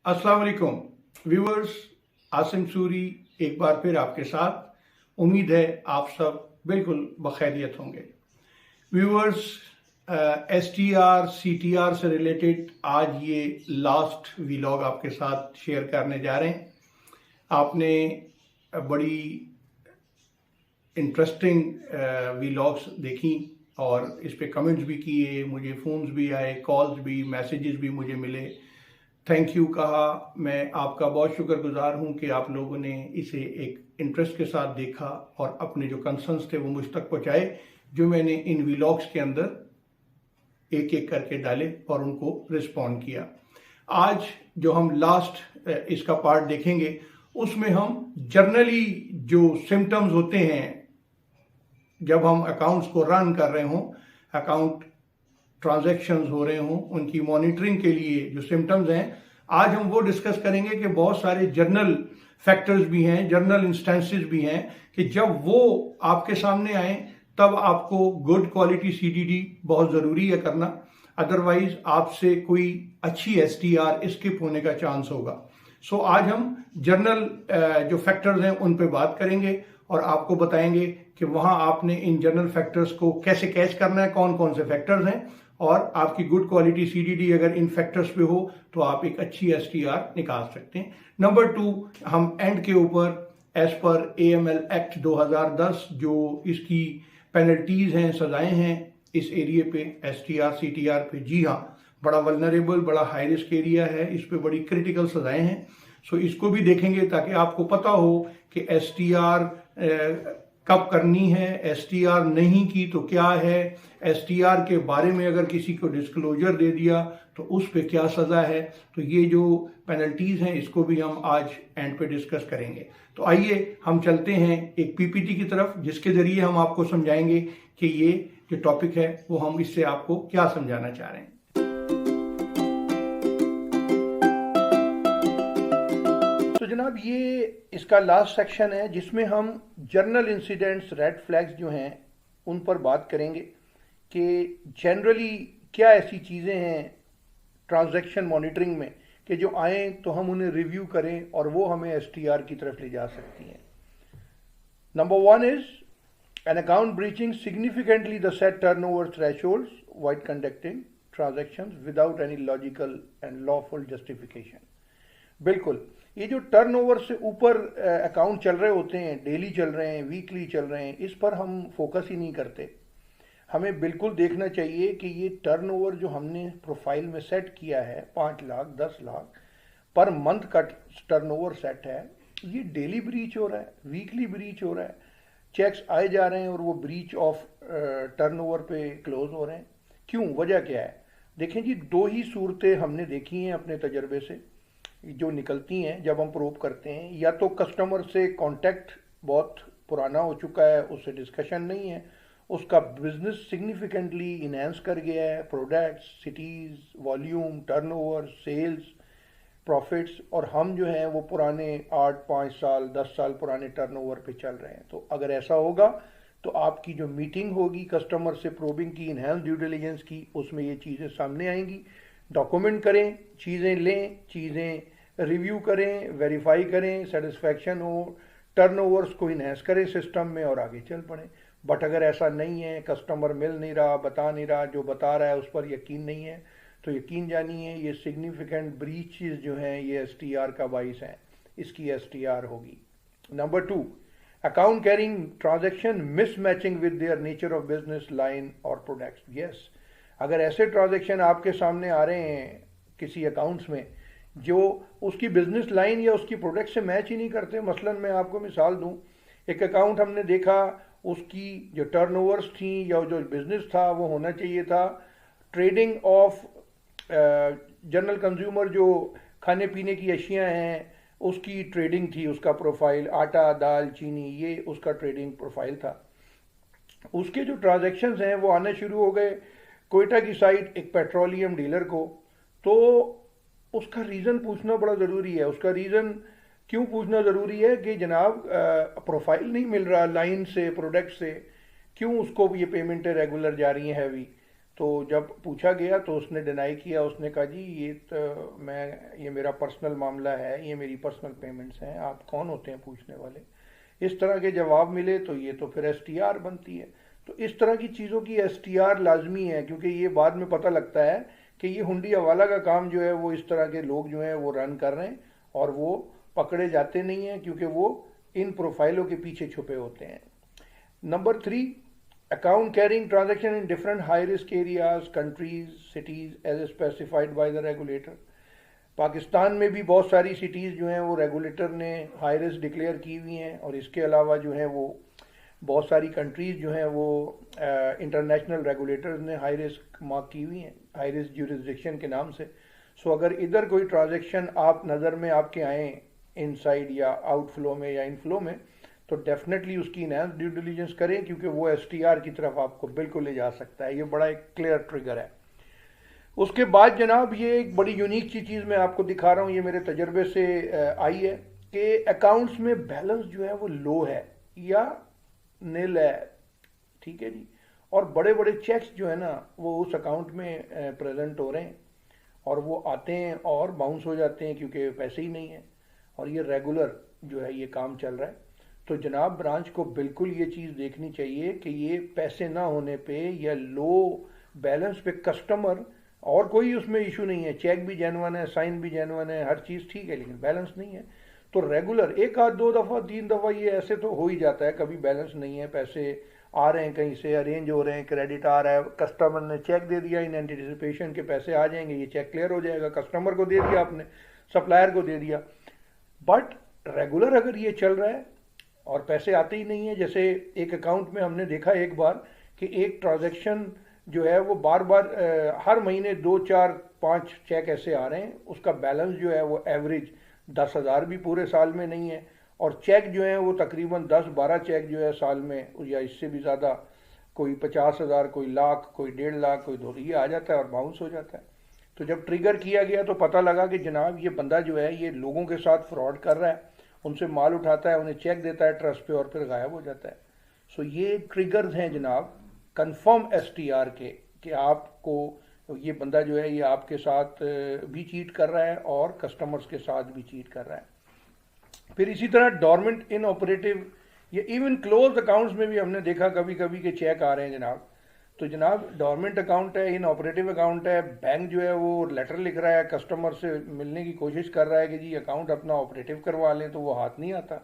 अस्सलाम वालेकुम व्यूअर्स, आसिम सूरी एक बार फिर आपके साथ। उम्मीद है आप सब बिल्कुल बखैरियत होंगे। व्यूअर्स, STR CTR से रिलेटेड आज ये लास्ट वीलॉग आपके साथ शेयर करने जा रहे हैं। आपने बड़ी इंटरेस्टिंग वीलॉग्स देखी और इस पे कमेंट्स भी किए, मुझे फ़ोन्स भी आए, कॉल्स भी, मैसेजेस भी मुझे मिले। थैंक यू कहा। मैं आपका बहुत शुक्रगुजार हूं कि आप लोगों ने इसे एक इंटरेस्ट के साथ देखा और अपने जो कंसर्न्स थे वो मुझ तक पहुंचाए, जो मैंने इन व्लॉग्स के अंदर एक एक करके डाले और उनको रिस्पॉन्ड किया। आज जो हम लास्ट इसका पार्ट देखेंगे उसमें हम जनरली जो सिम्टम्स होते हैं जब हम अकाउंट्स को रन कर रहे हों, अकाउंट ट्रांजैक्शंस हो रहे हों, उनकी मॉनिटरिंग के लिए जो सिम्टम्स हैं, आज हम वो डिस्कस करेंगे कि बहुत सारे जर्नल फैक्टर्स भी हैं, जर्नल इंस्टेंसेस भी हैं कि जब वो आपके सामने आए तब आपको गुड क्वालिटी CDD बहुत ज़रूरी है करना, अदरवाइज आपसे कोई अच्छी STR स्किप होने का चांस होगा। सो आज हम जर्नल जो फैक्टर्स हैं उन पे बात करेंगे और आपको बताएंगे कि वहाँ आपने इन जनरल फैक्टर्स को कैसे कैच करना है, कौन कौन से फैक्टर्स हैं, और आपकी गुड क्वालिटी CDD अगर इन फैक्टर्स पे हो तो आप एक अच्छी STR निकाल सकते हैं। नंबर 2, हम एंड के ऊपर एज पर AML एक्ट 2010 जो इसकी पेनल्टीज हैं, सजाएं हैं इस एरिया पे STR CTR पे, जी हाँ, बड़ा वल्नरेबल, बड़ा हाई रिस्क एरिया है, इस पे बड़ी क्रिटिकल सजाएं हैं। सो इसको भी देखेंगे ताकि आपको पता हो कि STR कब करनी है, STR नहीं की तो क्या है, STR के बारे में अगर किसी को डिस्क्लोजर दे दिया तो उस पे क्या सज़ा है। तो ये जो पेनल्टीज़ हैं इसको भी हम आज एंड पे डिस्कस करेंगे। तो आइए हम चलते हैं एक PPT की तरफ, जिसके ज़रिए हम आपको समझाएंगे कि ये जो टॉपिक है वो हम इससे आपको क्या समझाना चाह रहे हैं। तो जनाब, ये इसका लास्ट सेक्शन है जिसमें हम जर्नल इंसिडेंट्स, रेड फ्लैग्स जो हैं उन पर बात करेंगे कि जनरली क्या ऐसी चीज़ें हैं ट्रांजैक्शन मॉनिटरिंग में कि जो आए तो हम उन्हें रिव्यू करें और वो हमें STR की तरफ ले जा सकती हैं। Number 1 is an account breaching significantly the set turnover thresholds while conducting transactions without any logical and lawful justification. बिल्कुल, ये जो टर्नओवर से ऊपर अकाउंट चल रहे होते हैं, डेली चल रहे हैं, वीकली चल रहे हैं, इस पर हम फोकस ही नहीं करते। हमें बिल्कुल देखना चाहिए कि ये टर्नओवर जो हमने प्रोफाइल में सेट किया है 5 लाख 10 लाख पर मंथ का टर्नओवर सेट है, ये डेली ब्रीच हो रहा है, वीकली ब्रीच हो रहा है, चेक्स आए जा रहे हैं और वो ब्रीच ऑफ टर्नओवर पे क्लोज हो रहे हैं। क्यों, वजह क्या है? देखें जी, 2 ही सूरतें हमने देखी हैं अपने तजर्बे से जो निकलती हैं जब हम प्रूव करते हैं। या तो कस्टमर से कांटेक्ट बहुत पुराना हो चुका है, उससे डिस्कशन नहीं है, उसका बिजनेस सिग्निफिकेंटली इनहेंस कर गया है, products, cities, volume, turnover, sales, profits, और हम जो हैं वो पुराने 8 5 साल 10 साल पुराने टर्नओवर पे चल रहे हैं। तो अगर ऐसा होगा तो आपकी जो मीटिंग होगी कस्टमर से प्रोबिंग की, इनहेंस ड्यू डिलिजेंस की, उसमें ये चीज़ें सामने आएंगी। डॉक्यूमेंट करें, चीज़ें लें, चीज़ें रिव्यू करें, वेरीफाई करें, सेटिस्फैक्शन हो, टर्नओवर्स को इनहेंस करें सिस्टम में और आगे चल पड़ें। बट अगर ऐसा नहीं है, कस्टमर मिल नहीं रहा, बता नहीं रहा, जो बता रहा है उस पर यकीन नहीं है, तो यकीन जानिए ये सिग्निफिकेंट ब्रीचेस जो हैं ये STR का बाइस हैं, इसकी STR होगी। Number 2, account carrying transaction mismatching with their nature of business line और प्रोडक्ट्स। यस, अगर ऐसे ट्रांजैक्शन आपके सामने आ रहे हैं किसी अकाउंट्स में जो उसकी बिजनेस लाइन या उसकी प्रोडक्ट से मैच ही नहीं करते। मसलन मैं आपको मिसाल दूं, एक अकाउंट हमने देखा, उसकी जो टर्नओवर्स थी या जो बिजनेस था वो होना चाहिए था ट्रेडिंग ऑफ जनरल कंज्यूमर, जो खाने पीने की अशियाँ हैं उसकी ट्रेडिंग थी, उसका प्रोफाइल, आटा, दाल, चीनी, ये उसका ट्रेडिंग प्रोफाइल था। उसके जो ट्रांजैक्शंस हैं वो आने शुरू हो गए कोयटा की साइड एक पेट्रोलियम डीलर को। तो उसका रीज़न पूछना बड़ा ज़रूरी है। उसका रीज़न क्यों पूछना ज़रूरी है कि जनाब प्रोफाइल नहीं मिल रहा लाइन से, प्रोडक्ट से, क्यों उसको ये पेमेंटें रेगुलर जा रही हैं हैवी। तो जब पूछा गया तो उसने डिनाई किया, उसने कहा जी ये तो ये मेरा पर्सनल मामला है, ये मेरी पर्सनल पेमेंट्स हैं, आप कौन होते हैं पूछने वाले। इस तरह के जवाब मिले तो ये तो फिर एसटीआर बनती है। तो इस तरह की चीज़ों की एसटीआर लाजमी है, क्योंकि ये बाद में पता लगता है कि ये हुंडी हवाला का काम जो है वो इस तरह के लोग जो हैं वो रन कर रहे हैं, और वो पकड़े जाते नहीं हैं क्योंकि वो इन प्रोफाइलों के पीछे छुपे होते हैं। Number 3, account carrying transaction in different high risk areas, countries, cities as specified by the regulator। Pakistan में भी बहुत सारी सिटीज़ जो हैं वो रेगुलेटर ने हाई रिस्क डिक्लेयर की हुई हैं, और इसके अलावा जो है वो बहुत सारी कंट्रीज़ जो हैं वो इंटरनेशनल रेगुलेटर्स ने हाई रिस्क मार्क की हुई हैं, हाई रिस्क ज्यूरिसडिक्शन के नाम से। सो अगर इधर कोई ट्रांजैक्शन आप नज़र में आपके आए इनसाइड या आउटफ्लो में या इनफ्लो में, तो डेफिनेटली उसकी इनहैंस ड्यू डिलीजेंस करें, क्योंकि वो एसटीआर की तरफ आपको बिल्कुल ले जा सकता है। ये बड़ा एक क्लियर ट्रिगर है। उसके बाद जनाब ये एक बड़ी यूनिक सी चीज़ मैं आपको दिखा रहा हूँ, ये मेरे तजर्बे से आई है कि अकाउंट्स में बैलेंस जो है वो लो है या नील है, ठीक है जी, और बड़े बड़े चेक्स जो है ना वो उस अकाउंट में प्रेजेंट हो रहे हैं, और वो आते हैं और बाउंस हो जाते हैं क्योंकि पैसे ही नहीं है, और ये रेगुलर जो है ये काम चल रहा है। तो जनाब ब्रांच को बिल्कुल ये चीज़ देखनी चाहिए कि ये पैसे ना होने पे या लो बैलेंस पे कस्टमर, और कोई उसमें इशू नहीं है, चेक भी जेन्युइन है, साइन भी जेन्युइन है, हर चीज़ ठीक है, लेकिन बैलेंस नहीं है। तो रेगुलर एक आध दो दफ़ा तीन दफ़ा ये ऐसे तो हो ही जाता है, कभी बैलेंस नहीं है, पैसे आ रहे हैं कहीं से, अरेंज हो रहे हैं, क्रेडिट आ रहा है, कस्टमर ने चेक दे दिया इन एंटिसिपेशन के पैसे आ जाएंगे, ये चेक क्लियर हो जाएगा, कस्टमर को दे दिया आपने, सप्लायर को दे दिया। बट रेगुलर अगर ये चल रहा है और पैसे आते ही नहीं है, जैसे एक अकाउंट में हमने देखा एक बार कि एक ट्रांजैक्शन जो है वो बार बार हर महीने 2 4 5 चेक ऐसे आ रहे हैं, उसका बैलेंस जो है वो एवरेज 10,000 भी पूरे साल में नहीं है, और चेक जो है वो तकरीबन 10 12 चेक जो है साल में या इससे भी ज़्यादा, कोई 50,000, कोई लाख, कोई 1.5 लाख, कोई 2, ये आ जाता है और बाउंस हो जाता है। तो जब ट्रिगर किया गया तो पता लगा कि जनाब ये बंदा जो है ये लोगों के साथ फ्रॉड कर रहा है, उनसे माल उठाता है, उन्हें चेक देता है ट्रस्ट पे और फिर गायब हो जाता है। सो ये ट्रिगर्स हैं जनाब कंफर्म एसटीआर के, कि आपको ये बंदा जो है ये आपके साथ भी चीट कर रहा है और कस्टमर्स के साथ भी चीट कर रहा है। फिर इसी तरह डॉर्मेंट इन ऑपरेटिव या इवन क्लोज अकाउंट्स में भी हमने देखा कभी कभी के चेक आ रहे हैं जनाब। तो जनाब डॉर्मेंट अकाउंट है, इन ऑपरेटिव अकाउंट है, बैंक जो है वो लेटर लिख रहा है, कस्टमर से मिलने की कोशिश कर रहा है कि जी अकाउंट अपना ऑपरेटिव करवा लें, तो वो हाथ नहीं आता।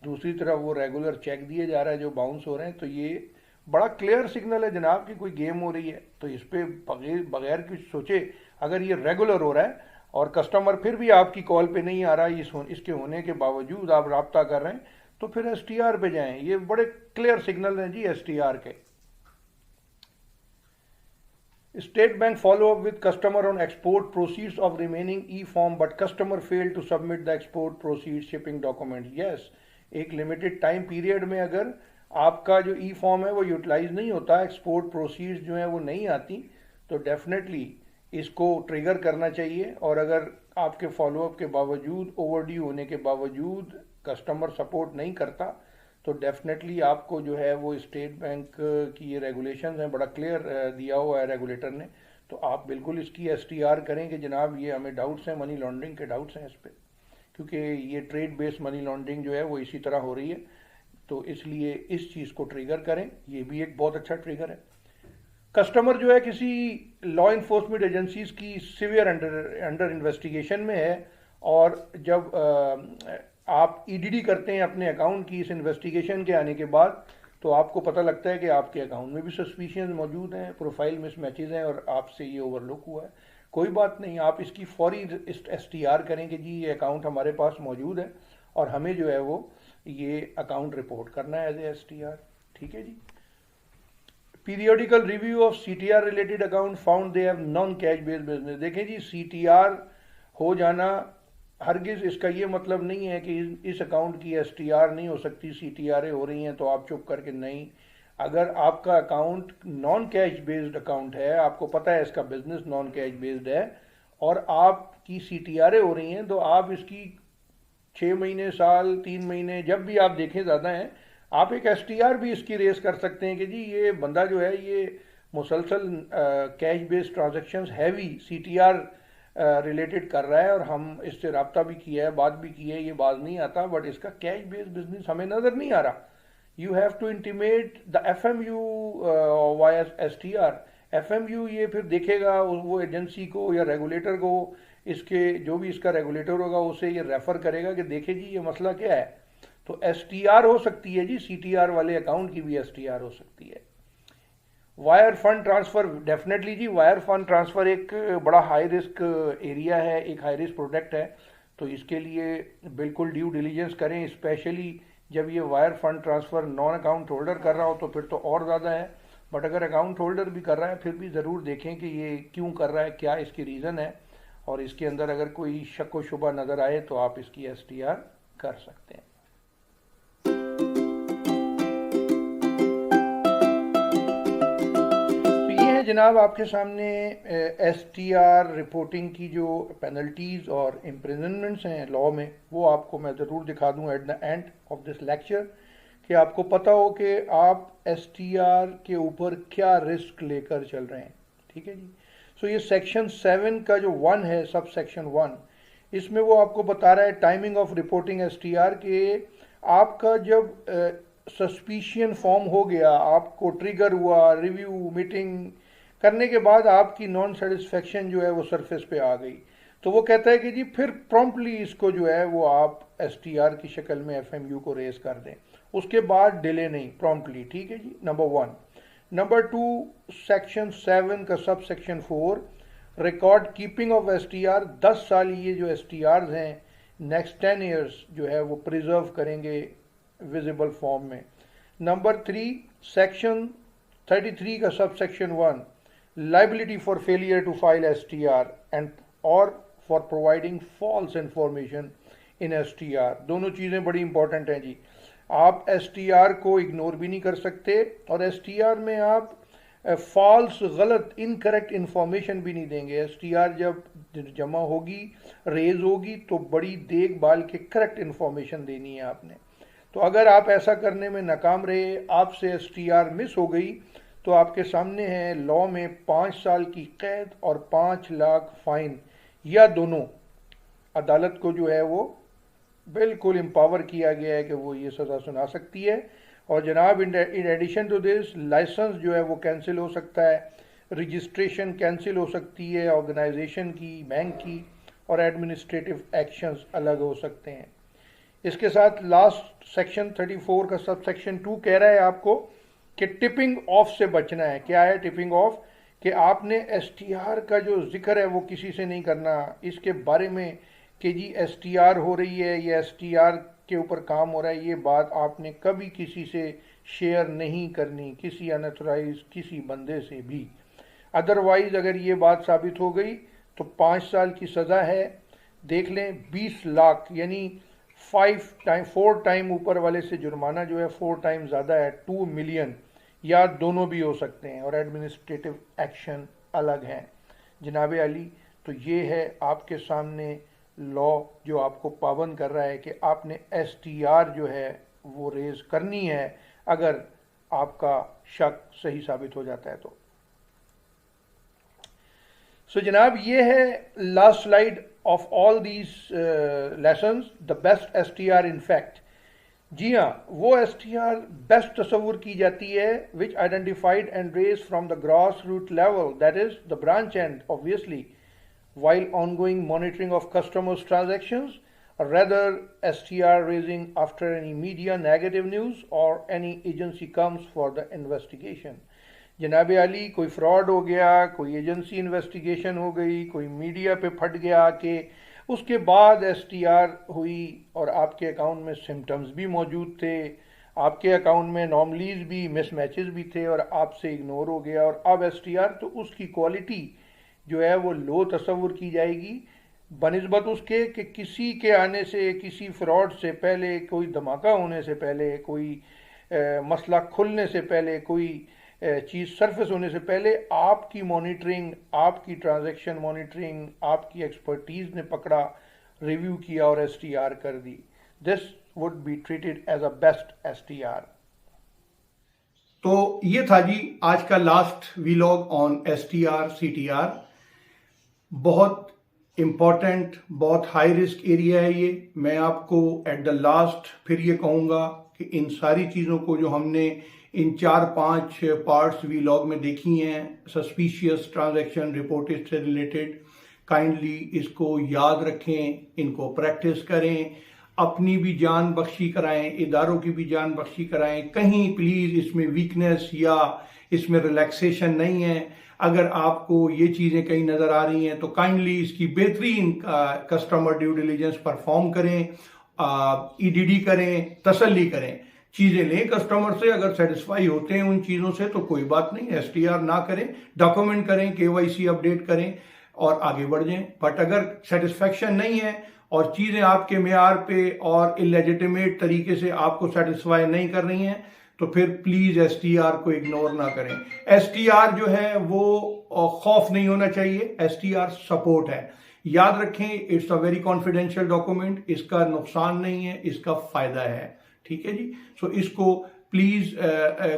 दूसरी तरफ वो रेगुलर चेक दिए जा रहा है जो बाउंस हो रहे हैं। तो ये बड़ा क्लियर सिग्नल है जनाब कि कोई गेम हो रही है। तो इस पर बगैर बगैर कुछ सोचे अगर ये रेगुलर हो रहा है और कस्टमर फिर भी आपकी कॉल पे नहीं आ रहा है, इसके होने के बावजूद आप राब्ता कर रहे हैं, तो फिर एसटीआर पे जाएं। ये बड़े क्लियर सिग्नल हैं जी एसटीआर के। State Bank follow up with customer on export proceeds of remaining e-form but customer failed to submit the export proceeds shipping documents। Yes, एक लिमिटेड टाइम पीरियड में अगर आपका जो ई फॉर्म है वो यूटिलाइज नहीं होता, एक्सपोर्ट प्रोसीड्स जो है वो नहीं आती, तो डेफिनेटली इसको ट्रिगर करना चाहिए। और अगर आपके फॉलोअप के बावजूद, ओवरड्यू होने के बावजूद कस्टमर सपोर्ट नहीं करता, तो डेफिनेटली आपको जो है वो स्टेट बैंक की ये रेगुलेशंस हैं, बड़ा क्लियर दिया हुआ है रेगुलेटर ने, तो आप बिल्कुल इसकी एसटीआर करें कि जनाब ये हमें डाउट्स हैं, मनी लॉन्ड्रिंग के डाउट्स हैं इस पर, क्योंकि ये ट्रेड बेस्ड मनी लॉन्ड्रिंग जो है वो इसी तरह हो रही है। तो इसलिए इस चीज़ को ट्रिगर करें, ये भी एक बहुत अच्छा ट्रिगर है। कस्टमर जो है किसी लॉ इन्फोर्समेंट एजेंसीज की सिवियर अंडर इन्वेस्टिगेशन में है, और जब आप ईडीडी करते हैं अपने अकाउंट की इस इन्वेस्टिगेशन के आने के बाद, तो आपको पता लगता है कि आपके अकाउंट में भी सस्पिशियन मौजूद हैं, प्रोफाइल मिसमैचेस हैं और आपसे ये ओवरलुक हुआ है। कोई बात नहीं, आप इसकी फौरी एसटीआर करें कि जी ये अकाउंट हमारे पास मौजूद है और हमें जो है वो ये अकाउंट रिपोर्ट करना है एज ए एसटीआर। ठीक है जी। Periodical review of CTR related account found they have non cash based business. देखें जी, सीटीआर हो जाना हरगिज इसका ये मतलब नहीं है कि इस अकाउंट की एसटीआर नहीं हो सकती, सीटीआर हो रही हैं तो आप चुप करके नहीं। अगर आपका account non cash based account है, आपको पता है इसका बिजनेस नॉन कैश बेस्ड है, और आपकी सीटीआर हो रही हैं, तो आप इसकी 6 महीने, साल, 3 महीने जब भी आप देखें ज़्यादा हैं, आप एक एसटीआर भी इसकी रेस कर सकते हैं कि जी ये बंदा जो है ये मुसलसल cash based transactions heavy CTR related कर रहा है, और हम इससे रब्ता भी किया है, बात भी की है, ये बात नहीं आता, बट इसका कैश बेस्ड बिजनेस हमें नज़र नहीं आ रहा। You have to intimate the F M U via S T R. F M U ये फिर देखेगा वो एजेंसी को या रेगुलेटर को, इसके जो भी इसका रेगुलेटर होगा उसे ये रेफर करेगा कि देखे जी ये मसला क्या है। तो एस टी आर हो सकती है जी, सी टी आर वाले अकाउंट की भी एस टी आर हो सकती है। वायर फंड ट्रांसफर, डेफिनेटली जी वायर फंड ट्रांसफर एक बड़ा हाई रिस्क एरिया है, एक हाई रिस्क प्रोडक्ट है। तो इसके लिए बिल्कुल ड्यू डिलीजेंस करें, स्पेशली जब ये wire fund transfer non account holder कर रहा हो तो फिर तो और ज़्यादा है। बट अगर अकाउंट होल्डर भी कर रहा है फिर भी ज़रूर देखें कि ये क्यों कर रहा है, क्या इसकी रीज़न है, और इसके अंदर अगर कोई शक व शुबा नज़र आए तो आप इसकी एस टी आर कर सकते हैं। जनाब आपके सामने एस टी आर रिपोर्टिंग की जो पेनल्टीज़ और इम्प्रिजनमेंट्स हैं लॉ में, वो आपको मैं ज़रूर दिखा दूँ at the end of this lecture, कि आपको पता हो कि आप एस टी आर के ऊपर क्या रिस्क लेकर चल रहे हैं। ठीक है जी। सो ये सेक्शन 7 का जो 1 है, सब सेक्शन 1, इसमें वो आपको बता रहा है timing of reporting S T are के। आपका जब सस्पिशियन फॉर्म हो गया, आपको ट्रिगर हुआ, रिव्यू मीटिंग करने के बाद आपकी नॉन सेटिस्फेक्शन जो है वो सरफेस पे आ गई, तो वो कहता है कि जी फिर प्रॉम्प्टली इसको जो है वो आप एस टी आर की शक्ल में एफ एम यू को रेज कर दें, उसके बाद डिले नहीं, प्रॉम्प्टली। ठीक है जी, नंबर 1। नंबर 2, सेक्शन 7 का sub section 4, record keeping of S T are. 10 साल ये जो एस टी आर हैं नेक्स्ट 10 ईयर्स जो है वो प्रिजर्व करेंगे विजिबल फॉर्म में। नंबर 3, सेक्शन 33 का sub section 1, liability for failure to file STR and or for providing false information in STR। दोनों चीज़ें बड़ी इंपॉर्टेंट हैं जी। आप STR को इग्नोर भी नहीं कर सकते, और STR में आप फॉल्स, गलत, इनकरेक्ट इंफॉर्मेशन भी नहीं देंगे। STR जब जमा होगी, रेज होगी, तो बड़ी देखभाल के करेक्ट इंफॉर्मेशन देनी है आपने। तो अगर आप ऐसा करने में नाकाम रहे, आपसे STR मिस हो गई, तो आपके सामने है लॉ में 5 साल की कैद और 5 लाख फाइन, या दोनों। अदालत को जो है वो बिल्कुल एम्पावर किया गया है कि वो ये सज़ा सुना सकती है। और जनाब in addition to this, license जो है वो कैंसिल हो सकता है, रजिस्ट्रेशन कैंसिल हो सकती है ऑर्गेनाइजेशन की, बैंक की, और एडमिनिस्ट्रेटिव एक्शंस अलग हो सकते हैं। इसके साथ लास्ट सेक्शन 34 का सब सेक्शन 2 कह रहा है आपको कि टिपिंग ऑफ से बचना है। क्या है टिपिंग ऑफ? कि आपने एसटीआर का जो जिक्र है वो किसी से नहीं करना, इसके बारे में कि जी एसटीआर हो रही है या एसटीआर के ऊपर काम हो रहा है, ये बात आपने कभी किसी से शेयर नहीं करनी, किसी अनऑथराइज किसी बंदे से भी। अदरवाइज अगर ये बात साबित हो गई तो 5 साल की सज़ा है। देख लें 20 लाख, यानी 4 टाइम ऊपर वाले से जुर्माना जो है 4 टाइम ज़्यादा है, 2 मिलियन, या दोनों भी हो सकते हैं, और एडमिनिस्ट्रेटिव एक्शन अलग हैं। जनाब अली, तो ये है आपके सामने लॉ जो आपको पाबंद कर रहा है कि आपने एसटीआर जो है वो रेज करनी है अगर आपका शक सही साबित हो जाता है तो। सो जनाब ये है last slide of all these lessons, the best STR in fact. जी हाँ, वो एसटीआर बेस्ट तस्वुर की जाती है which identified and raise from the grass root level, that is the branch and obviously while ongoing monitoring of customers' transactions, rather STR raising after any media negative news or any agency comes for the investigation। जनाब अली, कोई fraud हो गया, कोई agency investigation हो गई, कोई media पे फट गया कि उसके बाद एसटीआर हुई और आपके अकाउंट में सिम्टम्स भी मौजूद थे, आपके अकाउंट में नॉर्मलीज भी, मिसमैचेस भी थे, और आपसे इग्नोर हो गया और अब एसटीआर, तो उसकी क्वालिटी जो है वो लो तस्वुर की जाएगी बनिस्बत उसके कि किसी के आने से, किसी फ्रॉड से पहले, कोई धमाका होने से पहले, कोई मसला खुलने से पहले, कोई चीज़ सरफेस होने से पहले आपकी मॉनिटरिंग, आपकी ट्रांजैक्शन मॉनिटरिंग, आपकी एक्सपर्टीज़ ने पकड़ा, रिव्यू किया और एसटीआर कर दी। This would be treated as a best STR. तो ये था जी आज का लास्ट वीलॉग ऑन STR CTR। बहुत इम्पॉर्टेंट, बहुत हाई रिस्क एरिया है ये। मैं आपको एट द लास्ट फिर ये कहूँगा कि इन सारी चीज़ों को जो हमने इन 4-5 पार्ट्स वीलॉग में देखी हैं, सस्पिशियस ट्रांजैक्शन रिपोर्टेड से रिलेटेड, काइंडली इसको याद रखें, इनको प्रैक्टिस करें, अपनी भी जान बख्शी कराएं, इदारों की भी जान बख्शी कराएं। कहीं प्लीज़ इसमें वीकनेस या इसमें रिलैक्सेशन नहीं है। अगर आपको ये चीज़ें कहीं नज़र आ रही हैं तो काइंडली इसकी बेहतरीन कस्टमर ड्यू डिलीजेंस परफॉर्म करें, EDD करें, तसल्ली करें, चीज़ें लें कस्टमर से। अगर सेटिस्फाई होते हैं उन चीज़ों से तो कोई बात नहीं, STR ना करें, डॉक्यूमेंट करें, KYC अपडेट करें और आगे बढ़ जाएं। बट अगर सेटिस्फैक्शन नहीं है और चीज़ें आपके मेयार पे और इलेजिटिमेट तरीके से आपको सेटिस्फाई नहीं कर रही हैं तो फिर प्लीज़ STR को इग्नोर ना करें। STR जो है वो खौफ नहीं होना चाहिए, STR सपोर्ट है। याद रखें, it's a very confidential document, इसका नुकसान नहीं है, इसका फायदा है। ठीक है जी। सो इसको प्लीज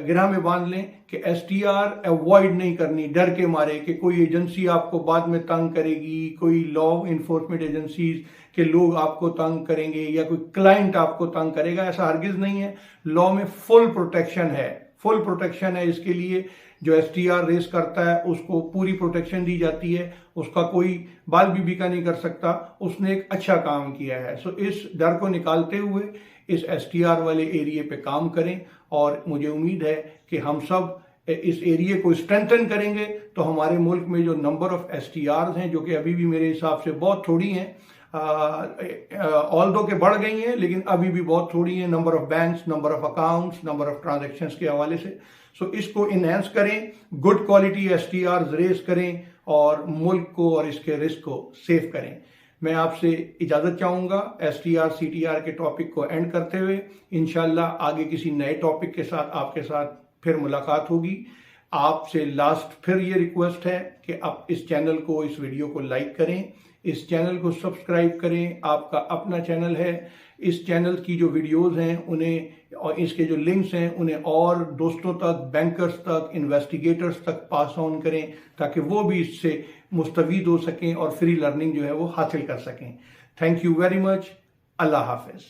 गिरह में बांध लें कि STR अवॉइड नहीं करनी डर के मारे कि कोई एजेंसी आपको बाद में तंग करेगी, कोई लॉ इन्फोर्समेंट एजेंसीज के लोग आपको तंग करेंगे या कोई क्लाइंट आपको तंग करेगा, ऐसा हरगिज नहीं है। लॉ में फुल प्रोटेक्शन है, फुल प्रोटेक्शन है। इसके लिए जो STR रेस करता है उसको पूरी प्रोटेक्शन दी जाती है, उसका कोई बाल भी बीका नहीं कर सकता, उसने एक अच्छा काम किया है। सो इस डर को निकालते हुए इस STR वाले एरिया पे काम करें और मुझे उम्मीद है कि हम सब इस एरिया को स्ट्रेंथन करेंगे तो हमारे मुल्क में जो नंबर ऑफ STRs हैं, जो कि अभी भी मेरे हिसाब से बहुत थोड़ी हैं, ऑल्दो के बढ़ गई हैं लेकिन अभी भी बहुत थोड़ी हैं, number of banks, number of accounts, number of transactions के हवाले से। सो इसको इनहेंस करें, गुड क्वालिटी STRs रेस करें और मुल्क को और इसके रिस्क को सेव करें। मैं आपसे इजाज़त चाहूँगा STR CTR के टॉपिक को एंड करते हुए। इंशाल्लाह आगे किसी नए टॉपिक के साथ आपके साथ फिर मुलाकात होगी। आपसे लास्ट फिर ये रिक्वेस्ट है कि आप इस चैनल को, इस वीडियो को लाइक करें, इस चैनल को सब्सक्राइब करें। आपका अपना चैनल है, इस चैनल की जो वीडियोस हैं उन्हें और इसके जो लिंक्स हैं उन्हें और दोस्तों तक, बैंकर्स तक, इन्वेस्टिगेटर्स तक पास ऑन करें ताकि वो भी इससे मुस्तफीद हो सकें और फ्री लर्निंग जो है वो हासिल कर सकें। Thank you very much. Allah Hafiz.